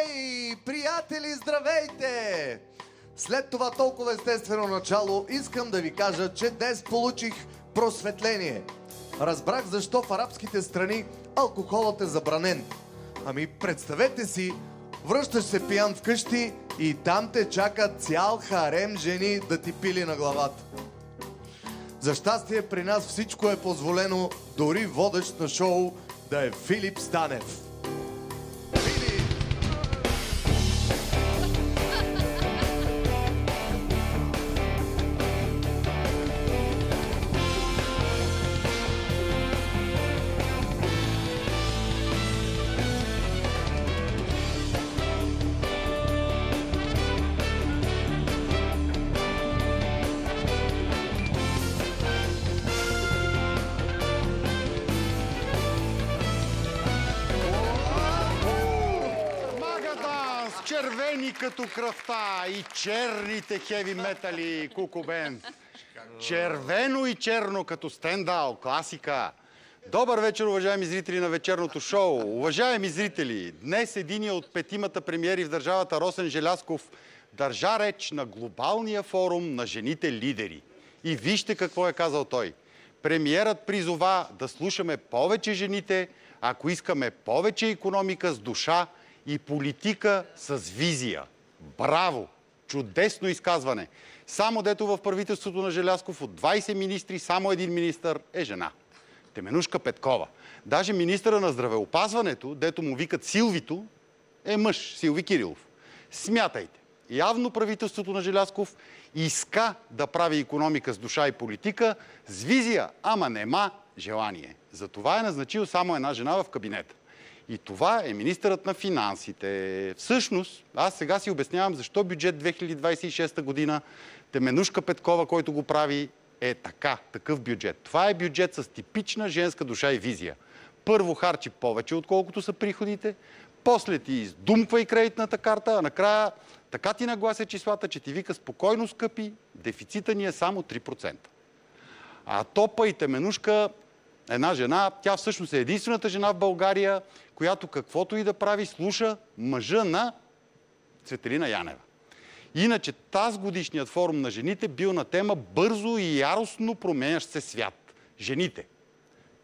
Хей, приятели, здравейте! След това толкова естествено начало, искам да ви кажа, че днес получих просветление. Разбрах защо в арабските страни алкохолът е забранен. Ами представете си, връщаш се пиян вкъщи и там те чака цял харем жени да ти пили на главата. За щастие при нас всичко е позволено, дори водещ на шоу да е Филип Станев. Червени като кръвта и черните хеви метали, Куку Бенд. Червено и черно като стендал, класика. Добър вечер, уважаеми зрители на вечерното шоу. Уважаеми зрители, днес единия от петимата премиери в държавата Росен Желязков държа реч на глобалния форум на жените лидери. И вижте какво е казал той. Премиерът призова да слушаме повече жените, ако искаме повече икономика с душа и политика с визия. Браво! Чудесно изказване! Само дето в правителството на Желязков от 20 министри, само един министър е жена. Теменужка Петкова. Даже министъра на здравеопазването, дето му викат Силвито, е мъж, Силви Кирилов. Смятайте, явно правителството на Желязков иска да прави икономика с душа и политика, с визия, ама нема желание. Затова е назначил само една жена в кабинета. И това е министърът на финансите. Всъщност, аз сега си обяснявам защо бюджет 2026 година Теменужка Петкова, който го прави, е такъв бюджет. Това е бюджет с типична женска душа и визия. Първо харчи повече, отколкото са приходите, после ти издумква и кредитната карта, а накрая така ти наглася числата, че ти вика спокойно, скъпи, дефицита ни е само 3%. А Топа и Теменужка, една жена, тя всъщност е единствената жена в България, която каквото и да прави, слуша мъжа на Цветелина Янева. Иначе тази годишният форум на жените бил на тема бързо и яростно променящ се свят. Жените.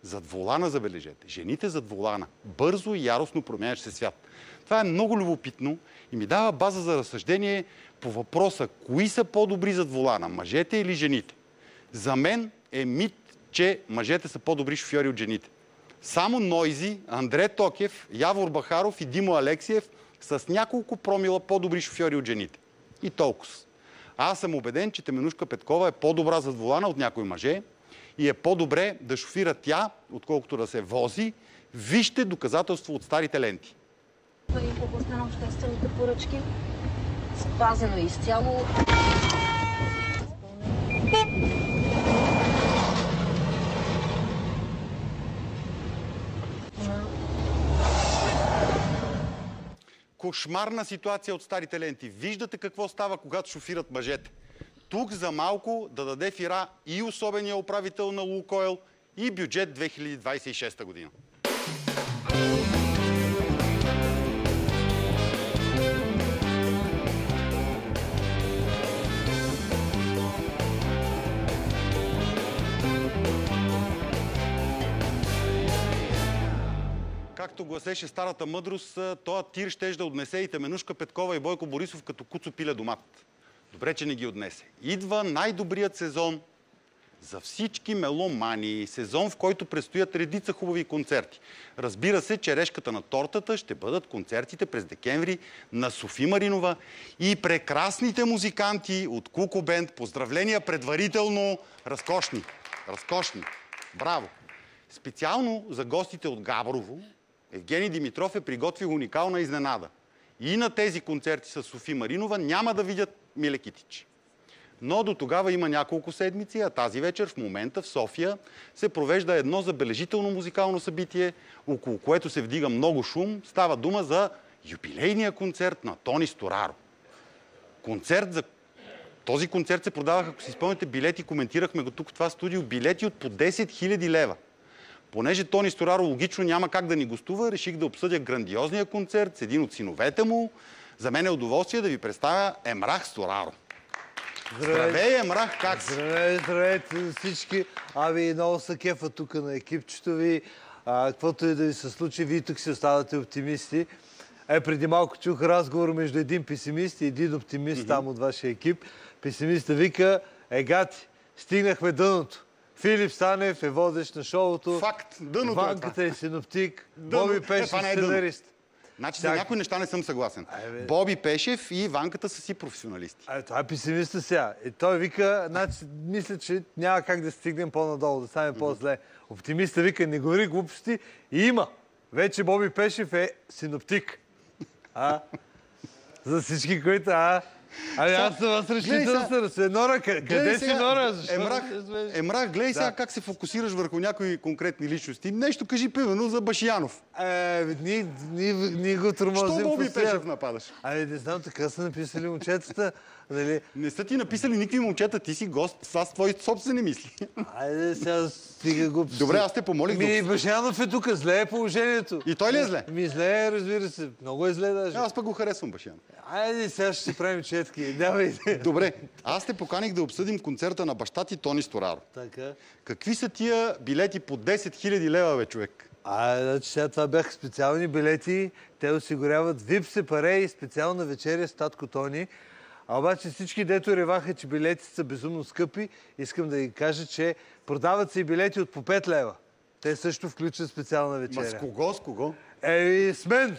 Зад волана, забележете. Жените зад волана. Бързо и яростно променящ се свят. Това е много любопитно и ми дава база за разсъждение по въпроса, кои са по-добри зад волана, мъжете или жените. За мен е мит, че мъжете са по-добри шофьори от жените. Само Нойзи, Андре Токев, Явор Бахаров и Димо Алексиев са с няколко промила по-добри шофьори от жените. И толкова. Аз съм убеден, че Теменужка Петкова е по-добра зад волана от някои мъже и е по-добре да шофира тя, отколкото да се вози. Вижте доказателство от старите ленти. Пари в областта на обществените поръчки. Спазено изцяло. Кошмарна ситуация от старите ленти. Виждате какво става, когато шофират мъжете. Тук за малко да даде фира и особения управител на Лукойл, и бюджет 2026 година. Както гласеше старата мъдрост, тоя тир щеше да отнесе и Теменужка Петкова и Бойко Борисов като куцо пиле домат. Добре, че не ги отнесе. Идва най-добрият сезон за всички меломани. Сезон, в който предстоят редица хубави концерти. Разбира се, черешката на тортата ще бъдат концертите през декември на Софи Маринова и прекрасните музиканти от Куку Бенд. Поздравления предварително. Разкошни. Разкошни. Браво! Специално за гостите от Габрово Евгений Димитров е приготвил уникална изненада. И на тези концерти с Софи Маринова няма да видят Миле Китич. Но до тогава има няколко седмици, а тази вечер в момента в София се провежда едно забележително музикално събитие, около което се вдига много шум. Става дума за юбилейния концерт на Тони Стораро. Този концерт се продаваха, ако си спомняте, билети, коментирахме го тук в това студио, билети от по 10 000 лева. Понеже Тони Стораро логично няма как да ни гостува, реших да обсъдя грандиозния концерт с един от синовете му. За мен е удоволствие да ви представя Емрах Стораро. Здравей, Емрах, как си? Здравейте всички. Много са кефа тук на екипчето ви. Каквото и да ви се случи, вие тук си оставате оптимисти. Преди малко чух разговор между един песимист и един оптимист там от вашия екип. Песимистът вика: гати, стигнахме дъното. Филип Станев е водещ на шоуто. Факт, дъното е това. Ванката е синоптик. Боби Пешев сценарист. Значи за някои неща не съм съгласен. Боби Пешев и Ванката са си професионалисти. Това е песимиста сега. И той вика, значи, мисля, че няма как да стигнем по-надолу, да стане по-зле. Оптимиста вика: не говори глупости. И има. Вече Боби Пешев е синоптик. За всички, които... аз съм вас разчитал се. Нора, къде си, Нора? Емрах, гледай сега как се фокусираш върху някои конкретни личности. Нещо кажи, примерно, за Башиянов. Ние го тормозим. Що Боби Пешев нападаш? Не знам, така са написали момчетата. Не са ти написали никакви момчета, ти си гост, това са твои собствени мисли. Сега стига глупости. Добре, аз те помолих. Башиянов е тук, зле е положението. И той ли е зле? Зле е, разбира се. Много е зле даже. Аз пък го харесвам Башиянов. Сега ще си правим четки. Добре, аз те поканих да обсъдим концерта на баща ти Тони Стораро. Така. Какви са тия билети по 10 000 лева, бе, човек? Значи сега това бяха специални билети. Те осигуряват VIP сепаре и специална вечеря с татко Тони. Обаче всички, дето реваха, че билетите са безумно скъпи, искам да ги кажа, че продават се и билети от по 5 лева. Те също включват специална вечеря. С кого? С кого? С мен!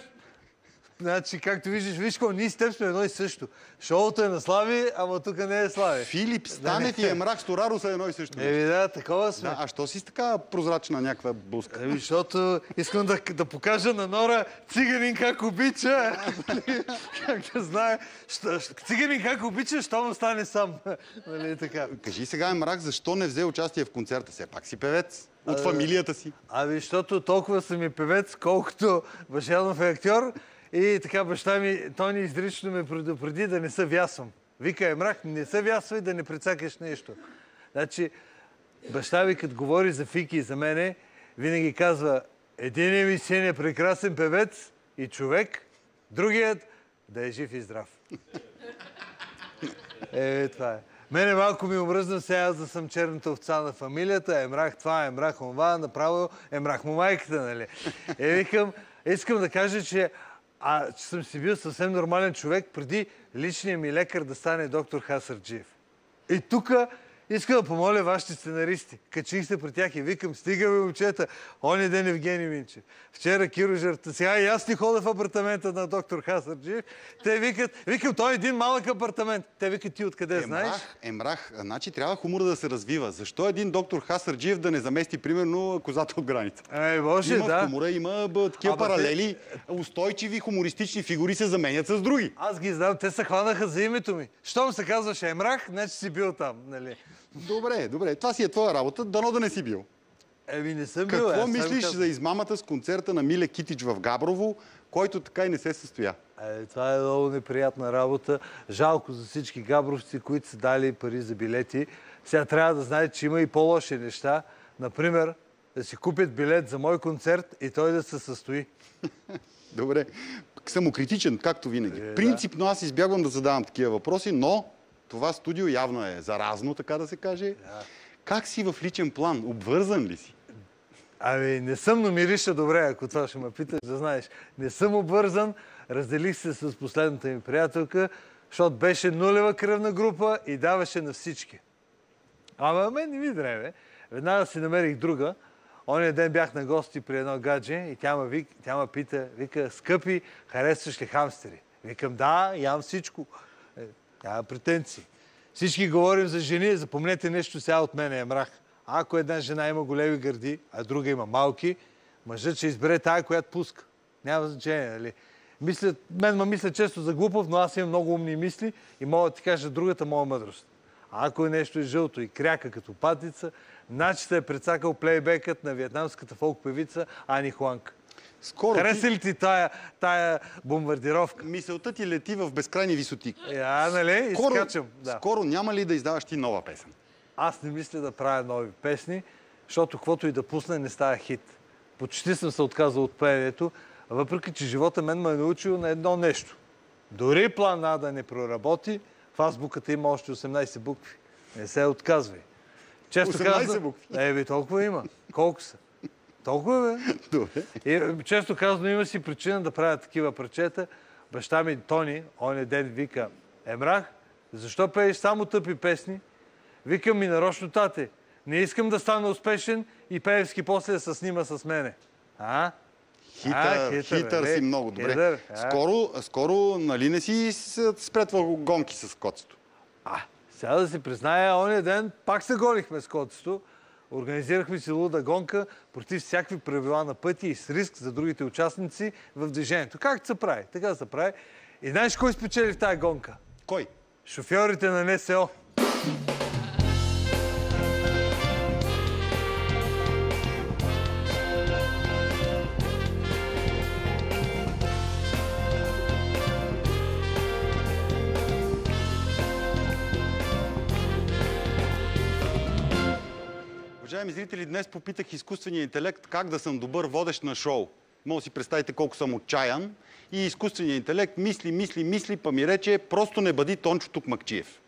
Значи, както виж, ние с теб сме едно и също. Шоуто е на Слави, ама тук не е Слави. Филип Станев и Емрах Стораро са едно и също. Такова сме. А що си така прозрачна някаква буска? Защото искам да покажа на Нора циганин как обича. Как да знае. Циганин как обича, що му стане сам. Кажи сега, Емрах, защо не взе участие в концерта? Все пак си певец. От фамилията си. Защото толкова съм и певец, колкото Башиянов е актьор. И така баща ми, Тони изрично ме предупреди да не се вясвам. Вика: Емрах, не се вясвай да не прецакаш нещо. Значи, баща ми, като говори за Фики и за мене, винаги казва: един ми син е прекрасен певец и човек, другият да е жив и здрав. Това е. Мене малко ми омръзна сега аз да съм черната овца на фамилията. Емрах това, Емрах онова, направо Емрах му майката, нали? Искам да кажа, че съм си бил съвсем нормален човек преди личният ми лекар да стане доктор Хасарджиев. И тук искам да помоля вашите сценаристи. Качих се при тях и викам: стига бе, момчета, оня ден Евгений Минчев. Вчера Киро Жертва. Сега и аз не ходя в апартамента на доктор Хасарджиев. Те викам, той е един малък апартамент. Те викат: ти откъде знаеш? Емрах, значи трябва хумора да се развива. Защо един доктор Хасарджиев да не замести, примерно, Козата от граница? Може, има хумора, има такива паралели. Устойчиви хумористични фигури се заменят с други. Аз ги знам, те се хванаха за името ми. Щом се казваше Емрах, значи си бил там, нали? Добре. Това си е твоя работа, дано да не си бил. Не съм бил. Какво мислиш за измамата с концерта на Миле Китич в Габрово, който така и не се състоя? Това е много неприятна работа. Жалко за всички габровци, които са дали пари за билети. Сега трябва да знаете, че има и по-лоши неща. Например, да си купят билет за мой концерт и той да се състои. Добре. Самокритичен, както винаги. Принципно аз избягвам да задавам такива въпроси, но това студио явно е заразно, така да се каже. Как си в личен план? Обвързан ли си? Не съм, но мириша добре, ако това ще ме питаш, да знаеш. Не съм обвързан. Разделих се с последната ми приятелка, защото беше нулева кръвна група и даваше на всички. Ама мен не ми дреме. Веднага си намерих друга. Ония ден бях на гости при едно гадже и тя ме пита, вика: скъпи, харесваш ли хамстери? Викам: да, ям всичко. Няма претенции. Всички говорим за жени, запомнете нещо сега от мен, Емрах. Ако една жена има големи гърди, а друга има малки, мъжът ще избере тая, която пуска. Няма значение, нали? Мисля често за глупав, но аз имам много умни мисли и мога да ти кажа другата моя мъдрост. А ако нещо е жълто и кряка като патица, начета е прецакал плейбекът на виетнамската фолк-певица Ани Хуанг. Хареса ли ти тая бомбардировка? Мисълта ти лети в безкрайни висоти. Нали? Изкачам. Скоро няма ли да издаваш ти нова песен? Аз не мисля да правя нови песни. защото каквото и да пусне не става хит. Почти съм се отказал от пеенето, въпреки че живота мен ме е научил на едно нещо. Дори план А да не проработи, в азбуката има още 18 букви. Не се отказвай. Често 18 букви? Толкова има. Колко са? Толкова, бе. Добре. И често казано, има си причина да правя такива парчета. Баща ми Тони, оня ден вика: Емрах, защо пееш само тъпи песни? Викам ми нарочно, тате. Не искам да стана успешен и Пеевски после да се снима с мене. Хитър си много добре. Скоро, нали не си спретвал гонки с котето? Сега да си призная, ония ден пак се гонихме с котето. Организирахме си луда гонка против всякакви правила на пътя и с риск за другите участници в движението. Както се прави, така се прави. И знаеш кой спечели в тази гонка? Кой? Шофьорите на НСО. Уважаеми зрители, днес попитах изкуствения интелект как да съм добър водещ на шоу. Може да си представите колко съм отчаян. И изкуственият интелект мисли, па ми рече: просто не бъди Тончо Тукмакчиев.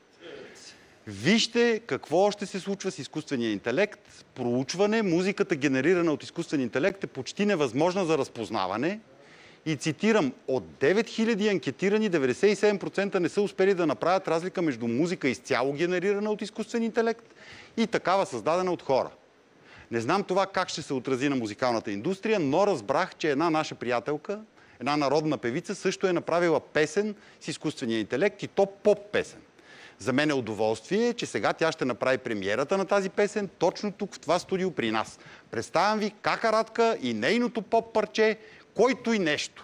Вижте какво още се случва с изкуствения интелект. Проучване, музиката, генерирана от изкуствен интелект, е почти невъзможна за разпознаване. И цитирам: от 9000 анкетирани, 97% не са успели да направят разлика между музика изцяло генерирана от изкуствен интелект и такава създадена от хора. Не знам това как ще се отрази на музикалната индустрия, но разбрах, че една наша приятелка, една народна певица, също е направила песен с изкуствения интелект, и то поп-песен. За мен е удоволствие, че сега тя ще направи премиерата на тази песен точно тук, в това студио при нас. Представям ви Кака Радка и нейното поп-парче "Който и нещо".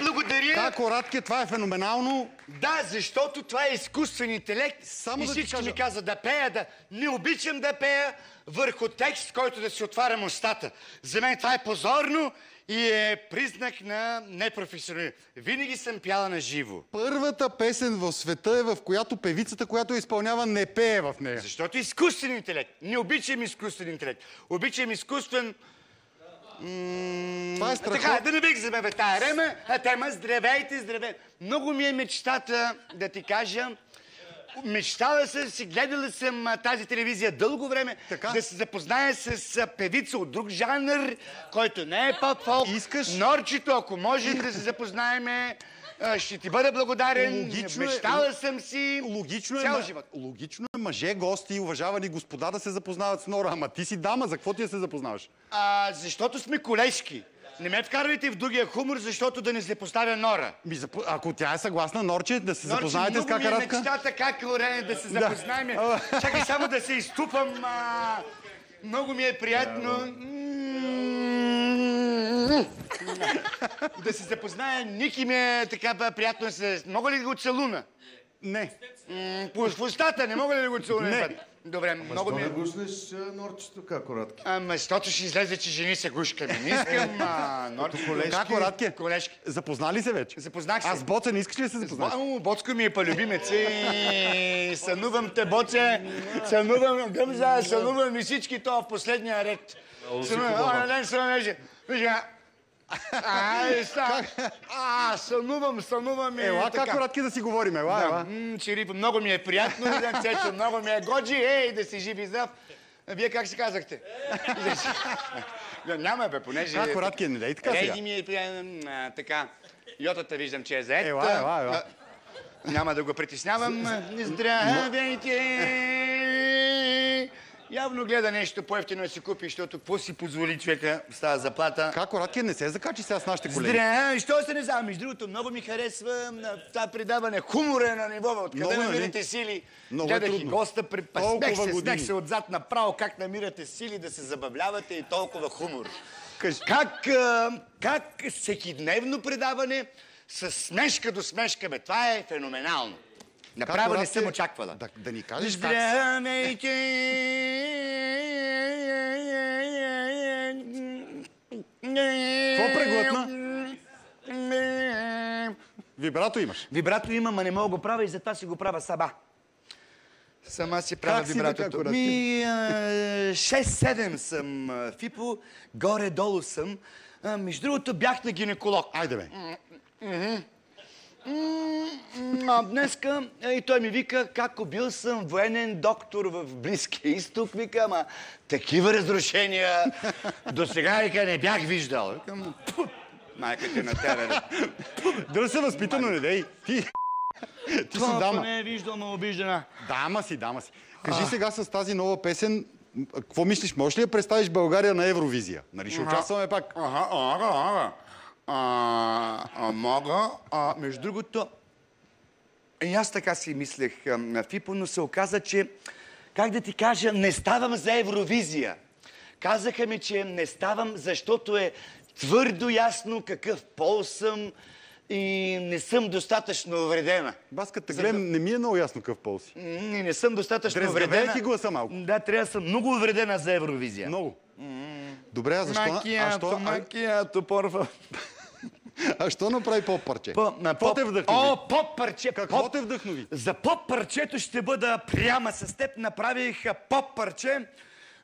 Благодаря. Како, Радке, това е феноменално. Да, защото това е изкуствен интелект. Само и да ти всички кажа. ми каза да пея, не обичам да пея върху текст, който да си отварям устата. За мен това е позорно и е признак на непрофесионализъм. Винаги съм пяла на живо. Първата песен в света е, в която певицата, която я изпълнява, не пее в нея. Защото изкуствен интелект. Не обичам изкуствен интелект. Обичам изкуствен... Това е страхотно. Така, да не бих забавя тая тема. Здравейте. Много ми е мечтата, да ти кажа. Мечтала съм си, гледала съм тази телевизия дълго време, да се запозная с певица от друг жанр, който не е поп-фолк. Норчето, ако можем да се запознаеме, ще ти бъда благодарен. Мечтала съм си цял живот. Логично е мъже, гости, уважавани господа да се запознават с Нора. Ама ти си дама, за какво ти да се запознаваш? Защото сме колежки. Не ме вкарвайте в другия хумор, защото да не се поставя Нора. Ако тя е съгласна, Норче, да се запознаете с Кака Радка? Много ми е мечтата, как е да се запознаем. Чакай само да се изтупам. Много ми е приятно. Да се запозная. Ники ми е така приятно. Мога ли да го целуна? Не. В устата, не мога ли да го целуна? Не. Добре, много ми Защо е... не гушнеш норчето, како Радки? Ама, защото ще излезе, че жени се гушкаме. Не искам норчето. Како, Радке? Колешки. Запознали се вече? Запознах се. Аз Боце, не искаш ли да се запознаеш? Боцко ми е по-любимец. Сънувам те, Боце. Сънувам Гъмза, сънувам и всички това в последния ред. Сънувам и Ела, така. како, Радке, да си говорим, ела. Чирипо, много ми е приятно, Цецо, много ми е годжи, ей, да си жив и здрав. Вие как се казахте? Няма бе, понеже... Како, Радке, не дей така сега. Реди ми е приятно, така. Йотата виждам, че е заед. Ела. Няма да го притеснявам. Здравейте! Явно гледа нещо по-ефтино да си купи, защото какво си позволи човека с тази заплата. Како, Радке, не се закачи сега с нашите колеги. Здравей! Що се не знам? Между другото, много ми харесва това предаване. Хумора на ниво. Откъде намирате сили? Гледах и госта, смех се отзад направо. Как намирате сили да се забавлявате и толкова хумор? Как всекидневно предаване с смешка до смешка, бе, това е феноменално. Направо не съм очаквала. Да ни кажеш как... Здравейте! Какво преглътна? Вибрато имаш. Вибрато имам, а не мога го правя и затова си го правя сама. Сама си правя вибратото. 6-7 съм, Фипо, горе-долу съм. Между другото бях на гинеколог. Айде бе. Днеска и той ми вика, како бил съм военен доктор в Близкия изток, вика, ама такива разрушения до сега, вика, не бях виждал. Викам, майката на тебе. Да се възпитано, не дей. Ти си дама. Не е виждал, но обиждана. Дама си. Кажи сега с тази нова песен, какво мислиш, можеш ли да представиш България на Евровизия? Нали ще участваме пак? Мога. Между другото, и аз така си мислех, Фипо, но се оказа, че, как да ти кажа, не ставам за Евровизия. Казаха ми, че не ставам, защото е твърдо ясно какъв пол съм и не съм достатъчно увредена. Баската гледам, не ми е много ясно какъв пол си. Не съм достатъчно увредена. Дрезгавей ти гласа малко. Да, трябва да съм много увредена за Евровизия. Много. Добре, а защо... Макиято, порфа. А що направи поп-парче? Какво те вдъхнови? О, поп-парче! Какво те вдъхнови? За поп-парчето ще бъда пряма с теб. Направих поп-парче,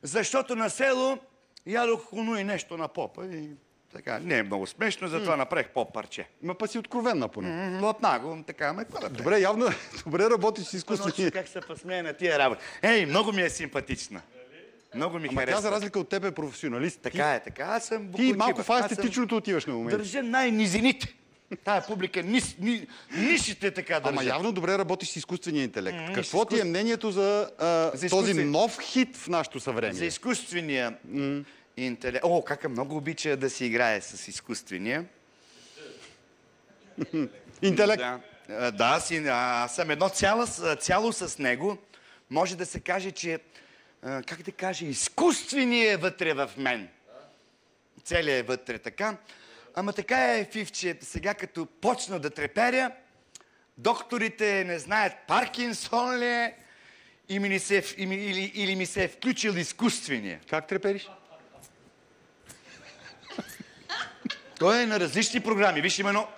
защото на село ядох хуно и нещо на попа. И така, не е много смешно, затова направих поп-парче. Ма па си откровенна поне. Лотна го, така, ме какво да правиш? Добре, явно добре работиш с изкуството. Как се посмея на тия работи. Ей, много ми е симпатична. Много ми харесва. Тя за разлика от теб е професионалист. Така е, така. Аз съм Ти малко в естетичното отиваш на момента. Държа най-низините. Тая публика, нишите така държа. Ама явно добре работиш с изкуствения интелект. Какво ти е мнението за този нов хит в нашето съвремие? За изкуствения интелект. О, как много обича да си играе с изкуствения. Интелект. Да, аз съм едно цяло с него. Може да се каже, че как да кажа, изкуственият е вътре в мен. Целият е вътре така. Ама така е, Фивче, сега като почна да треперя, докторите не знаят Паркинсон ли е или ми се е включил изкуствения. Как трепериш? Той е на различни програми. Виж, има едно...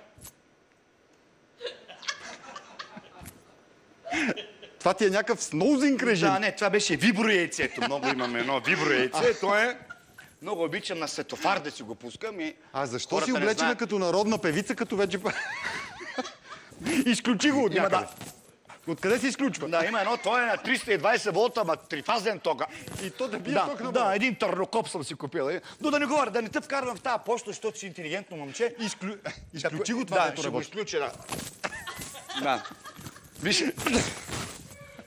Това ти е някакъв сноузинг режим. Да, не, това беше виброяйцето. Много имаме едно виброяйце. То е... Много обичам на светофар да си го пускам и... А защо си облечена като народна певица, като вече... Изключи го от някъде. Откъде се изключва? Да, има едно, той е на 320 волта, ама трифазен ток. И то да бие ток на Да, един търнокоп съм си купил. Но да не говоря, да не те вкарвам в тази почта, защото си интелигентно момче. Изключи го това, да, ще го изключа, да. Да. Виж...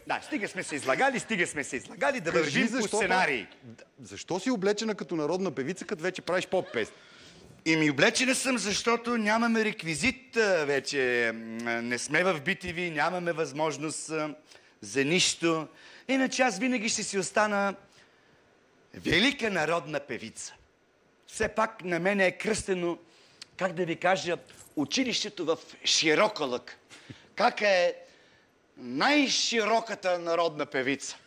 Да, стига сме се излагали, да вървим по сценарии. Защо си облечена като народна певица, като вече правиш поп-песни? И облечена съм, защото нямаме реквизит вече. Не сме в BTV, нямаме възможност за нищо. Иначе аз винаги ще си остана велика народна певица. Все пак на мен е кръстено, как да ви кажа, училището в Широколък. Как е най-широката народна певица.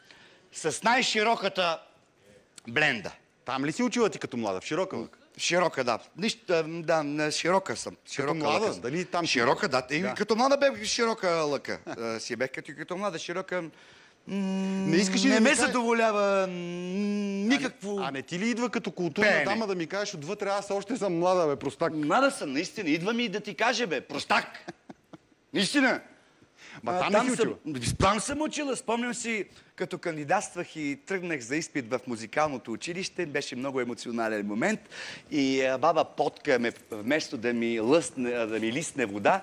С най-широката бленда. Там ли си учила ти като млада? В Широка лъка? Широка, да. Да, широка съм. Широка млада? лъка. Дали там широка, да. И като млада бех широка лъка. Си бех като млада широка. Не искаш ли не да ме ми кажеш... задоволява никакво... А не ти ли идва като културна пеене. дама да ми кажеш отвътре, аз още съм млада, бе, простак? Млада съм, наистина. Идва ми да ти каже, бе, простак. Наистина. Там не си учила? Там съм учила. Спомням си, като кандидатствах и тръгнах за изпит в музикалното училище, беше много емоционален момент и баба Потка вместо да ми лисне вода,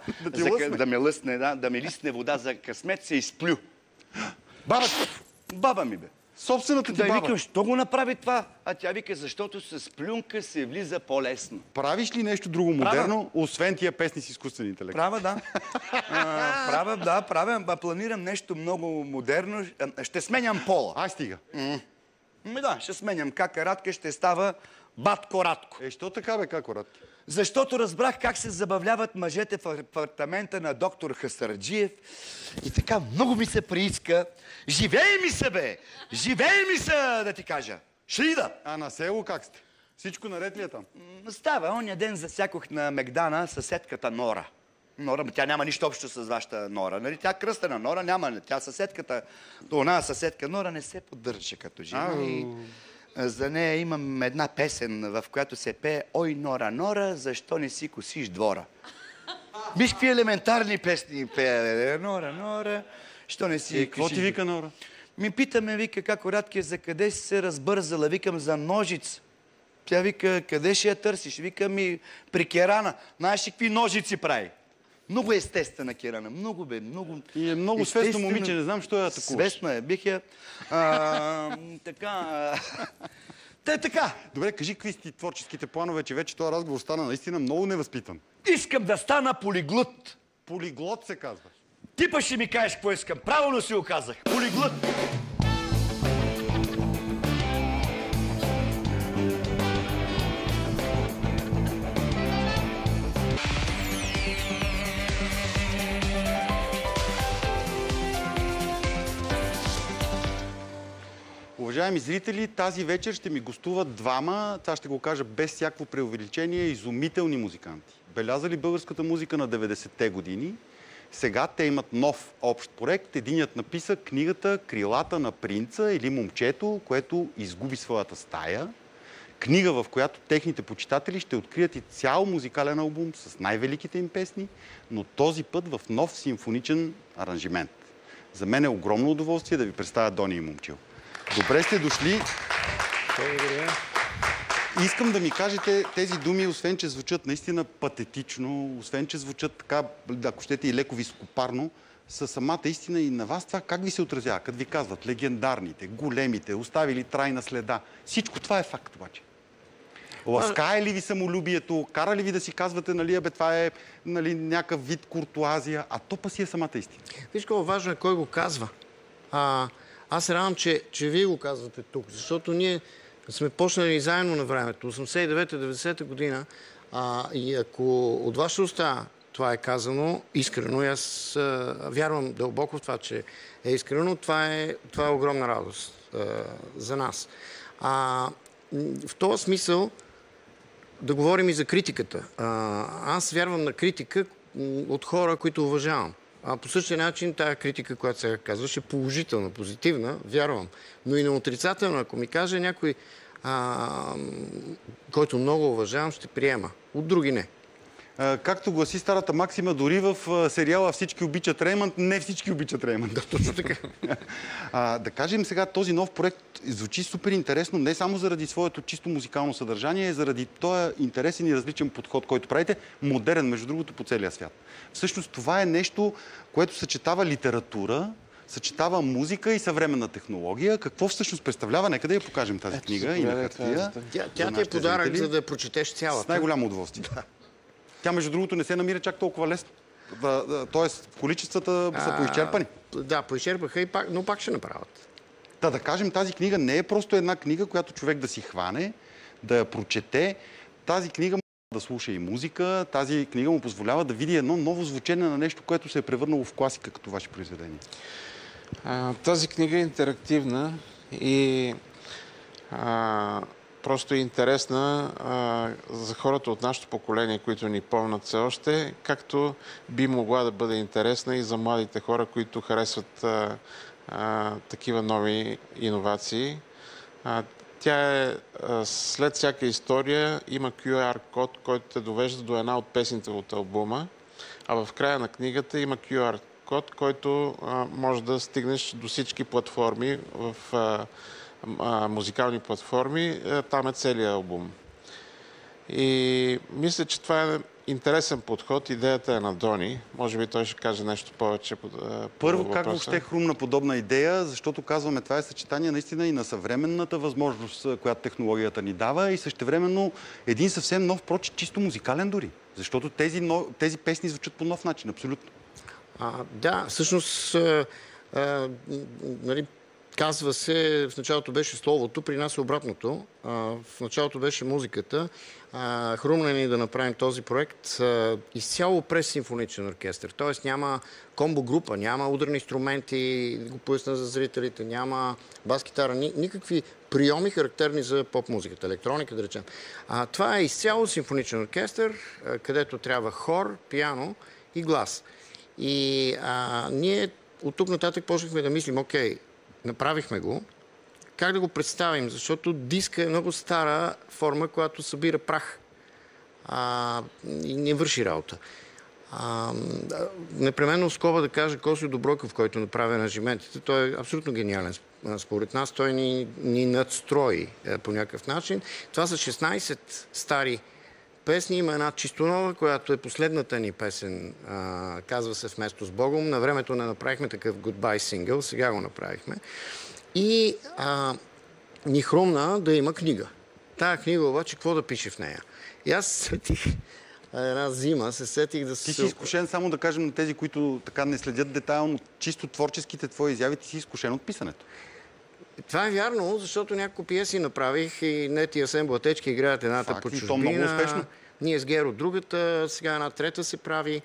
да ми лисне вода за късмет, се изплю. Баба ми, бе. Собствената ти Да, баба. викам, що го направи това? А тя вика, защото с плюнка се влиза по-лесно. Правиш ли нещо друго модерно, освен тия песни с изкуствен интелект? Правя, да. Правя. Планирам нещо много модерно. Ще сменям пола. Ай, стига. Да, ще сменям. Кака Радка ще става Батко Радко. Що така, бе, како Радки? Защото разбрах как се забавляват мъжете в апартамента на доктор Хасарджиев. И така много ми се прииска. Живее ми се, бе! Живее ми се, да ти кажа. Шида! А на село как сте? Всичко наред ли е там? Става. Оня ден засякох на Мегдана съседката Нора. Нора, тя няма нищо общо с вашата Нора. Нали? Тя кръстена Нора няма. Тя съседката, она съседка Нора не се поддържа като жена. И за нея имам една песен, в която се пее "Ой, Нора, Нора, защо не си косиш двора?" Виж какви елементарни песни пее. Нора, Нора, що не си... Какво ти вика Нора? Ми питаме, вика, како Радке, за къде си се разбързала? Викам, за ножица. Тя вика, къде ще я търсиш? Вика ми, при Керана. Знаеш ли какви ножици прави? Много естествена Керана. Много, бе, много... И е много свестно момиче, не знам, що я атакуваш. Свестно е, бих я... така... Така. Добре, кажи какви си ти творческите планове, че вече този разговор стана наистина много невъзпитан. Искам да стана полиглот. Полиглот се казва. Ти па ще ми кажеш какво искам. Правилно си го казах. Полиглот. Уважаеми зрители, тази вечер ще ми гостуват двама, това ще го кажа без всякакво преувеличение, изумителни музиканти. Белязали българската музика на 90-те години. Сега те имат нов общ проект. Единият написа книгата "Крилата на принца" или "Момчето, което изгуби своята стая". Книга, в която техните почитатели ще открият и цял музикален албум с най-великите им песни, но този път в нов симфоничен аранжимент. За мен е огромно удоволствие да ви представя Дони и Момчил. Добре сте дошли. Благодаря. Искам да ми кажете тези думи, освен че звучат наистина патетично, освен че звучат така, ако щете и леко високопарно, със самата истина и на вас това как ви се отразява? Като ви казват легендарните, големите, оставили трайна следа. Всичко това е факт обаче. Ласкае ли ви самолюбието? Кара ли ви да си казвате, нали, бе, това е някакъв вид куртуазия, а то па си е самата истина? Виж колко важно е кой го казва. Аз се радвам, че вие го казвате тук, защото ние сме почнали заедно на времето, 89-90 година, и ако от ваша уста това е казано искрено, и аз вярвам дълбоко в това, че е искрено, това е огромна радост за нас. В този смисъл да говорим и за критиката. Аз вярвам на критика от хора, които уважавам. По същия начин тая критика, която сега казваш, е положителна, позитивна, вярвам. Но и на отрицателна, ако ми каже някой, който много уважавам, ще приема. От други не. Както гласи старата максима, дори в сериала "Всички обичат Реймънд", не всички обичат Реймънд. Да, точно така. Да кажем сега, този нов проект звучи супер интересно, не само заради своето чисто музикално съдържание, заради този интересен и различен подход, който правите, модерен, между другото, по целия свят. Всъщност това е нещо, което съчетава литература, съчетава музика и съвременна технология. Какво всъщност представлява? Нека да я покажем тази книга и на хартия. Тя ти е подарък, за да я прочетеш цялата. С най-голямо удоволствие. Тя, между другото, не се намира чак толкова лесно. Тоест, количествата са поизчерпани. Да, поизчерпаха, но пак ще направят. Да кажем, тази книга не е просто една книга, която човек да си хване, да я прочете. Тази книга да слуша и музика. Тази книга му позволява да види едно ново звучение на нещо, което се е превърнало в класика като ваше произведение. Тази книга е интерактивна и просто е интересна за хората от нашето поколение, които ни помнят все още, както би могла да бъде интересна и за младите хора, които харесват такива нови иновации. Тя е след всяка история, има QR код, който те довежда до една от песните от албума, а в края на книгата има QR код, който може да стигнеш до всички платформи, в музикални платформи. Там е целият албум. И мисля, че това е интересен подход. Идеята е на Дони. Може би той ще каже нещо повече по Първо, въпроса. как въобще хрумна подобна идея? Защото казваме, това е съчетание наистина и на съвременната възможност, която технологията ни дава, и същевременно един съвсем нов, прочит, чисто музикален дори. Защото тези песни звучат по нов начин, абсолютно. Да, всъщност, нали, казва се, в началото беше словото, при нас е обратното. В началото беше музиката. Хрумна ни да направим този проект изцяло през симфоничен оркестър. Тоест няма комбо-група, няма ударни инструменти, да го поясня за зрителите, няма бас-гитара, никакви приеми характерни за поп-музиката, електроника, да речем. Това е изцяло симфоничен оркестър, където трябва хор, пиано и глас. И ние от тук нататък почнахме да мислим, окей, направихме го, как да го представим, защото диска е много стара форма, която събира прах и не върши работа. Непременно скоба да кажа Косио Добройков, който направи аранжиментите. Той е абсолютно гениален. Според нас той ни надстрои по някакъв начин. Това са 16 стари песни. Има една чисто нова, която е последната ни песен. Казва се "Вместо с Богом". На времето не направихме такъв goodbye сингъл, сега го направихме. И ни хрумна да има книга. Тая книга обаче, какво да пише в нея? И аз сетих една зима, се сетих да се... Ти си изкушен, само да кажем на тези, които така не следят детайлно чисто творческите твои изяви, ти си изкушен от писането. Това е вярно, защото няколко пиеси направих и Нети и Асен Блатечки играят едната по чужбина. Много успешно. Ние с Геро другата, сега една трета се прави.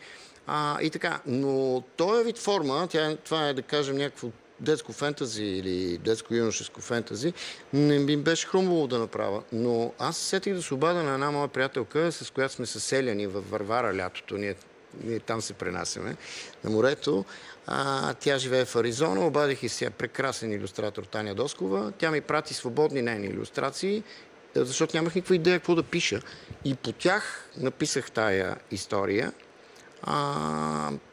И така, но този вид форма, това е да кажем някакво детско фентази или детско-юношеско фентази, не ми беше хрумвало да направя. Но аз се сетих да се обадя на една моя приятелка, с която сме съселяни във Варвара лятото. Ние там се пренасяме на морето. Тя живее в Аризона. Обадих и сега прекрасен илюстратор Таня Доскова. Тя ми прати свободни нейни илюстрации, защото нямах никаква идея какво да пиша. И по тях написах тая история.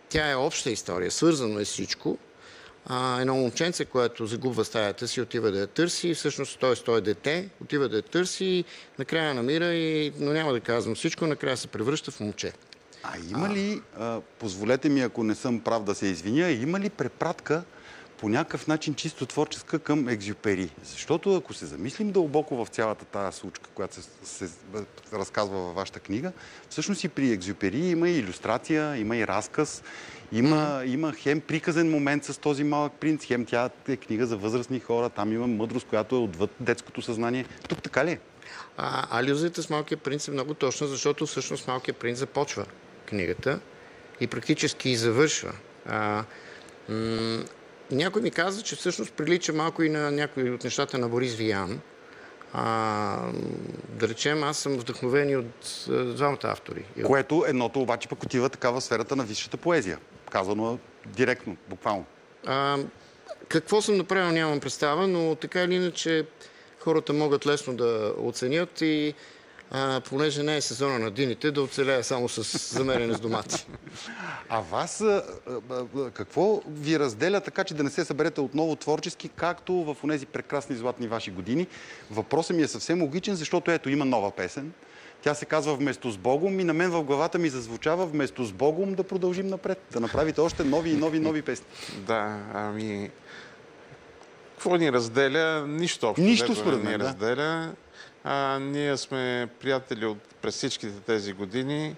Тя е обща история, свързано е всичко. Едно момченце, което загубва стаята си, отива да я търси, всъщност той е дете, отива да я търси, накрая намира, но няма да казвам всичко, накрая се превръща в момче. Има ли, позволете ми, ако не съм прав да се извиня, има ли препратка по някакъв начин чисто творческа към Екзюпери? Защото ако се замислим дълбоко в цялата тази случка, която се разказва във вашата книга, всъщност и при Екзюпери има и илюстрация, има и разказ, има хем приказен момент с този малък принц, хем тя е книга за възрастни хора, там има мъдрост, която е отвъд детското съзнание. Тук така ли е? Алюзията с Малкия принц е много точна, защото всъщност Малкия принц започва книгата и практически завършва. Някой ми каза, че всъщност прилича малко и на някои от нещата на Борис Виян. Да речем, аз съм вдъхновен от двамата автори. Което едното обаче пък отива така в сферата на висшата поезия. Казано директно, буквално. Какво съм направил, нямам представа, но така или иначе хората могат лесно да оценят и понеже не е сезона на дините, да оцелея само с замерене с домати. А вас какво ви разделя така, че да не се съберете отново творчески, както в онези прекрасни златни ваши години? Въпросът ми е съвсем логичен, защото ето има нова песен. Тя се казва "Вместо с Богом" и на мен в главата ми зазвучава "Вместо с Богом" да продължим напред, да направите още нови песни. Да, какво ни разделя? Нищо общо. Нищо според мен, ни разделя. Ние сме приятели през всичките тези години.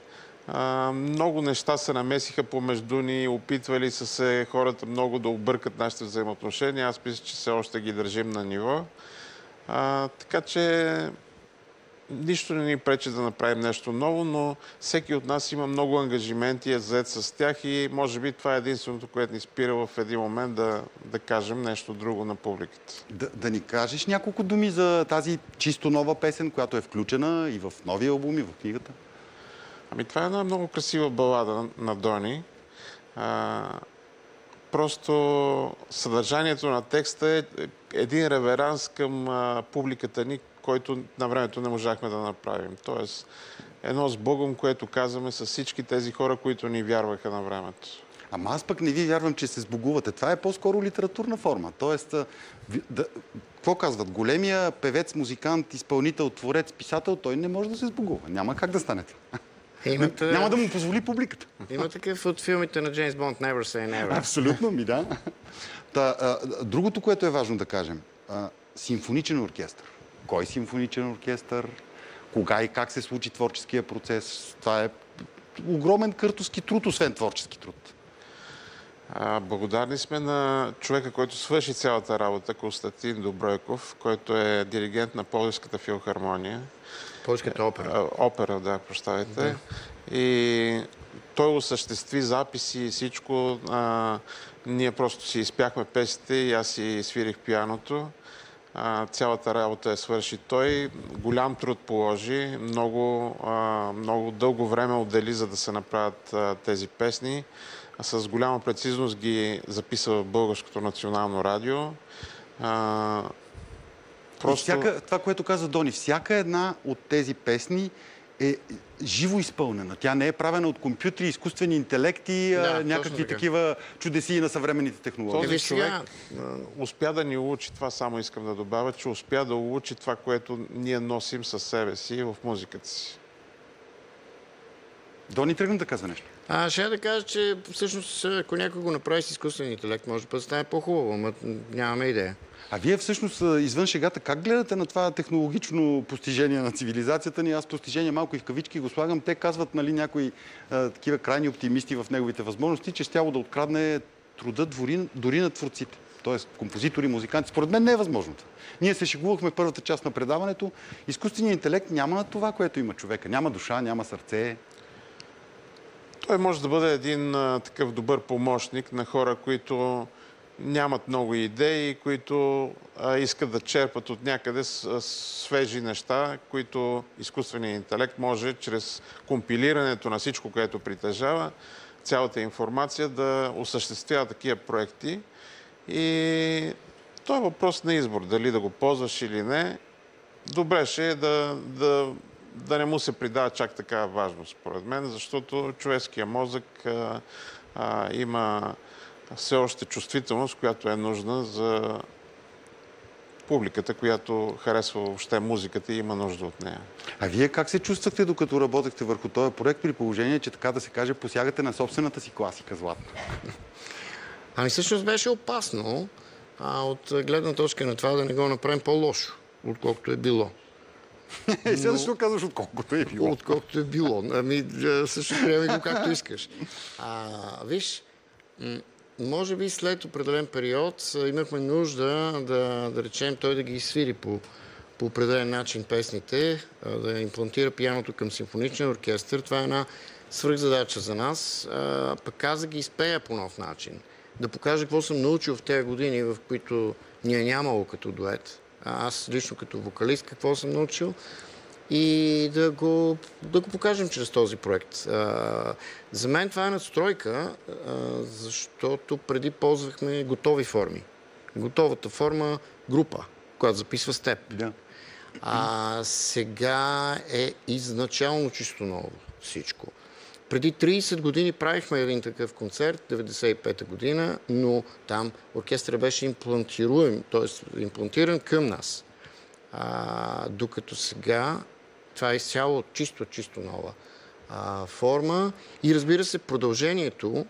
Много неща се намесиха помежду ни, опитвали са се хората много да объркат нашите взаимоотношения. Аз мисля, че все още ги държим на ниво. Така че нищо не ни пречи да направим нещо ново, но всеки от нас има много ангажименти, е зает с тях и може би това е единственото, което ни спира в един момент да кажем нещо друго на публиката. Да ни кажеш няколко думи за тази чисто нова песен, която е включена и в новия албум, и в книгата? Ами това е една много красива балада на Дони. Просто съдържанието на текста е един реверанс към публиката ни, който на времето не можахме да направим. Тоест, едно с Богом, което казваме с всички тези хора, които ни вярваха на времето. Ама аз пък не ви вярвам, че се сбогувате. Това е по-скоро литературна форма. Тоест, какво казват? Големия певец, музикант, изпълнител, творец, писател, той не може да се сбогува. Няма как да стане това. Няма да му позволи публиката. Има такъв от филмите на Джеймс Бонд, Never Say Never. Абсолютно ми, да. Другото, което е важно да кажем. Симфоничен оркестър. Кой симфоничен оркестър? Кога и как се случи творческия процес? Това е огромен къртовски труд, освен творчески труд. Благодарни сме на човека, който свърши цялата работа, Константин Добройков, който е диригент на Пловдивската филхармония. Пловдивската опера. Опера, да, прощавайте. И той осъществи записи и всичко. Ние просто си изпяхме песните и аз си свирих пианото. Цялата работа я свърши той. Голям труд положи. Много дълго време отдели, за да се направят тези песни. С голяма прецизност ги записа в Българското национално радио. Това, което каза Дони, всяка една от тези песни е живо изпълнена. Тя не е правена от компютри, изкуствени интелекти, някакви такива чудеси на съвременните технологии. Този човек успя да ни улучи, това само искам да добавя, че успя да улучи това, което ние носим със себе си в музиката си. Дони тръгна да казва нещо. Ще да кажа, че всъщност ако някой го направи с изкуствен интелект, може да стане по-хубаво, но нямаме идея. А вие всъщност, извън шегата, как гледате на това технологично постижение на цивилизацията ни? Аз постижение малко и в кавички го слагам. Те казват, нали, някои такива крайни оптимисти в неговите възможности, че щяло да открадне труда дори на творците. Тоест композитори, музиканти. Според мен не е възможно. Ние се шегувахме първата част на предаването. Изкуственият интелект няма това, което има човека. Няма душа, няма сърце. Той може да бъде един такъв добър помощник на хора, които нямат много идеи, които искат да черпат от някъде свежи неща, които изкуственият интелект може чрез компилирането на всичко, което притежава, цялата информация да осъществява такива проекти. И това е въпрос на избор, дали да го ползваш или не. Добре ще е да не му се придава чак такава важност, според мен, защото човешкият мозък има все още чувствителност, която е нужна за публиката, която харесва въобще музиката и има нужда от нея. А вие как се чувствахте, докато работехте върху този проект, при положение, че така да се каже, посягате на собствената си класика златна? Ами всъщност беше опасно от гледна точка на това да не го направим по-лошо, отколкото е било. Сега защо казваш отколкото е било? Отколкото е било. Ами също приеми го както искаш. Виж, може би след определен период имахме нужда да речем той да ги свири по определен начин песните, да имплантира пианото към симфоничен оркестър. Това е една свръхзадача за нас. Пък аз да ги изпея по нов начин. Да покажа какво съм научил в тези години, в които ни е нямало като дует. Аз лично като вокалист какво съм научил и да го покажем чрез този проект. За мен това е надстройка, защото преди ползвахме готови форми. Готовата форма група, която записва с теб. Да. Сега е изначално чисто ново всичко. Преди 30 години правихме един такъв концерт, 95-та година, но там оркестъра беше имплантируем, т.е. имплантиран към нас. Докато сега това е изцяло чисто нова форма. И разбира се, продължението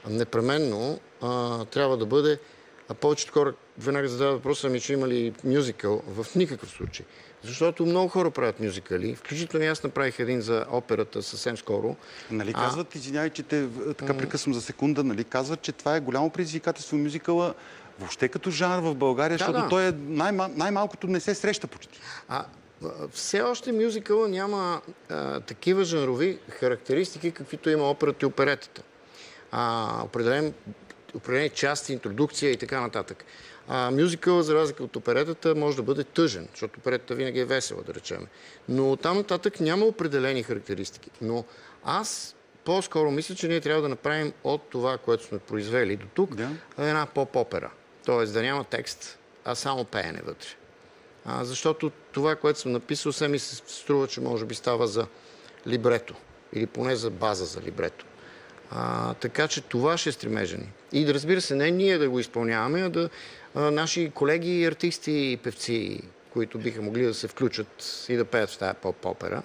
непременно трябва да бъде. Повечето хора веднага задават въпроса че има ли мюзикъл. В никакъв случай. Защото много хора правят мюзикали. Включително и аз направих един за операта съвсем скоро. Нали казват, извинявай, че те така прекъсвам за секунда, нали казват, че това е голямо предизвикателство мюзикъла въобще като жанр в България, защото той е най-малкото не се среща почти. все още мюзикъла няма такива жанрови характеристики, каквито има операта и оперетата. Определени части, интродукция и така нататък. Мюзикъл, за разлика от оперетата, може да бъде тъжен, защото оперетата винаги е весела, да речем. Но там нататък няма определени характеристики. Но аз по-скоро мисля, че ние трябва да направим от това, което сме произвели до тук, една поп-опера. Тоест да няма текст, а само пеене вътре. Защото това, което съм написал, се ми се струва, че може би става за либрето. Или поне за база за либрето. Така че това ще е стремежа ни. И да, разбира се, не ние да го изпълняваме, а да наши колеги, артисти и певци, които биха могли да се включат и да пеят в тази поп-опера.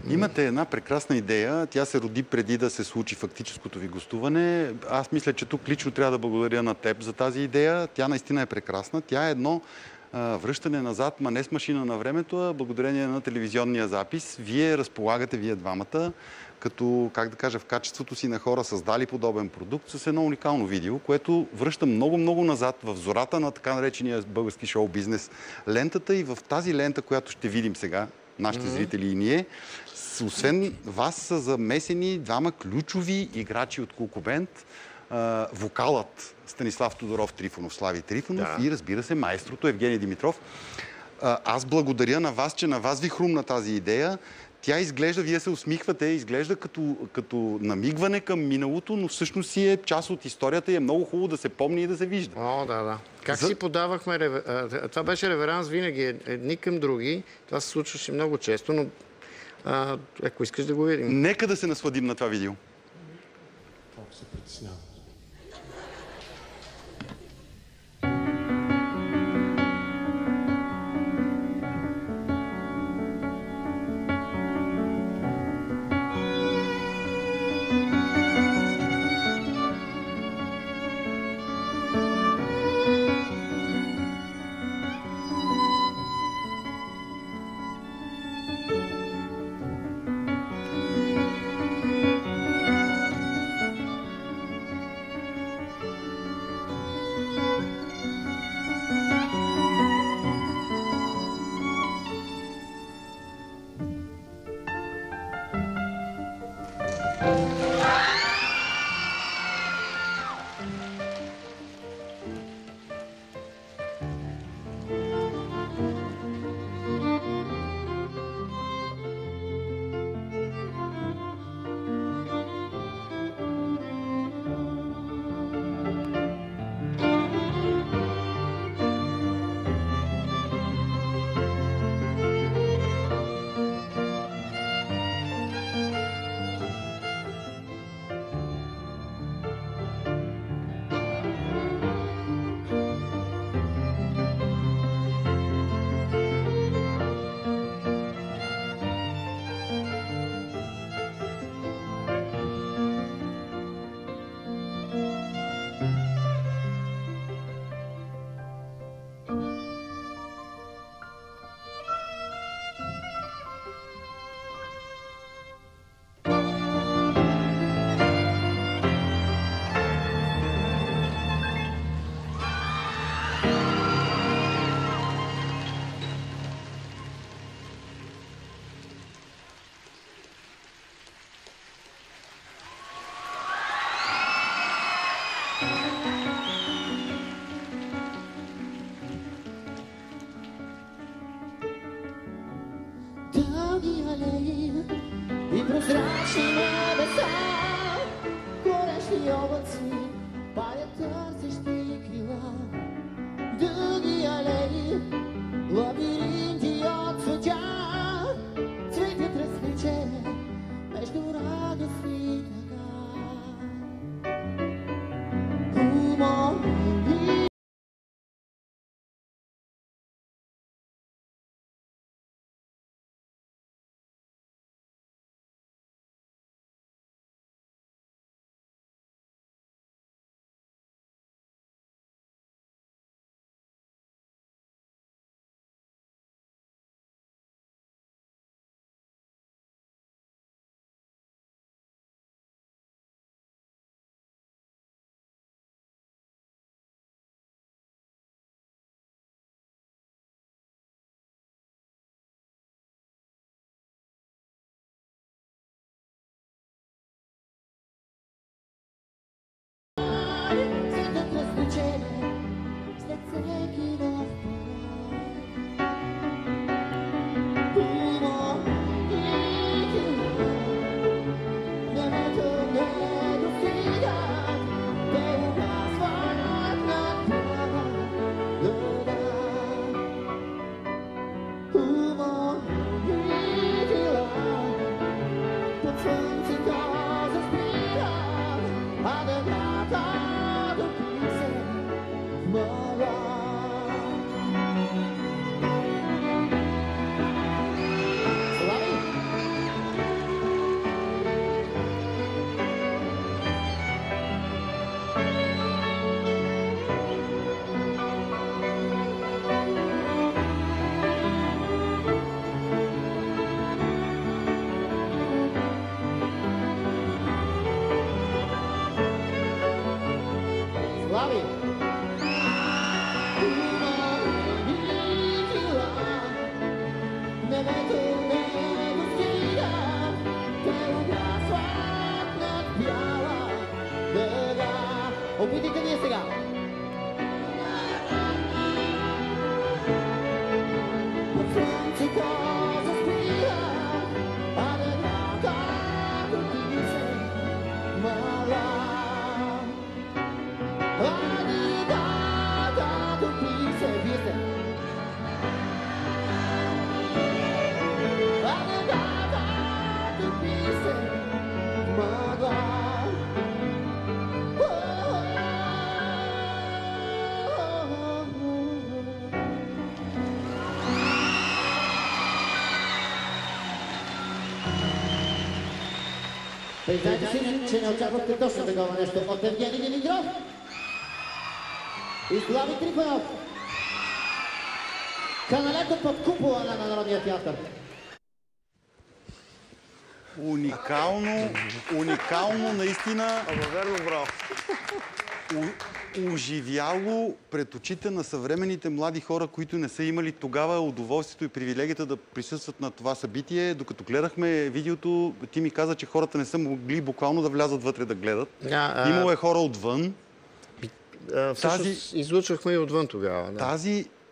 Имате една прекрасна идея. Тя се роди преди да се случи фактическото ви гостуване. Аз мисля, че тук лично трябва да благодаря на теб за тази идея. Тя наистина е прекрасна. Тя е едно връщане назад, ма не с машина на времето, а благодарение на телевизионния запис. Вие разполагате, вие двамата, като, как да кажа, в качеството си на хора създали подобен продукт с едно уникално видео, което връща много-много назад в зората на така наречения български шоу-бизнес лентата и в тази лента, която ще видим сега, нашите зрители и ние, освен вас са замесени двама ключови играчи от Кукубенд, вокалът Станислав Тодоров Трифонов, Слави Трифонов и разбира се маестрото Евгений Димитров. Аз благодаря на вас, че на вас ви хрумна тази идея. Тя изглежда, вие се усмихвате, изглежда като намигване към миналото, но всъщност си е част от историята и е много хубаво да се помни и да се вижда. О, да. Как си подавахме... Това беше реверанс винаги, едни към други. Това се случваше много често, но ако искаш да го видим. Нека да се насладим на това видео. Толкова се притеснявам. Дълги алеи и прозрачни небеса, горещи облаци, палят търсещи крила. Дълги алеи, лабиринти от цветя, цветят различен между радостни тъга. Опитайте ние сега. Признайте си, че не очаквахте точно такова нещо от Евгений Димитров и Слави Трифонов. Каналето под купола на Народния театър. Уникално наистина. Верно, браво. Оживяло пред очите на съвременните млади хора, които не са имали тогава удоволствието и привилегията да присъстват на това събитие. Докато гледахме видеото, ти ми каза, че хората не са могли буквално да влязат вътре да гледат. Имало е хора отвън. Всъщност излучвахме и отвън тогава. Да.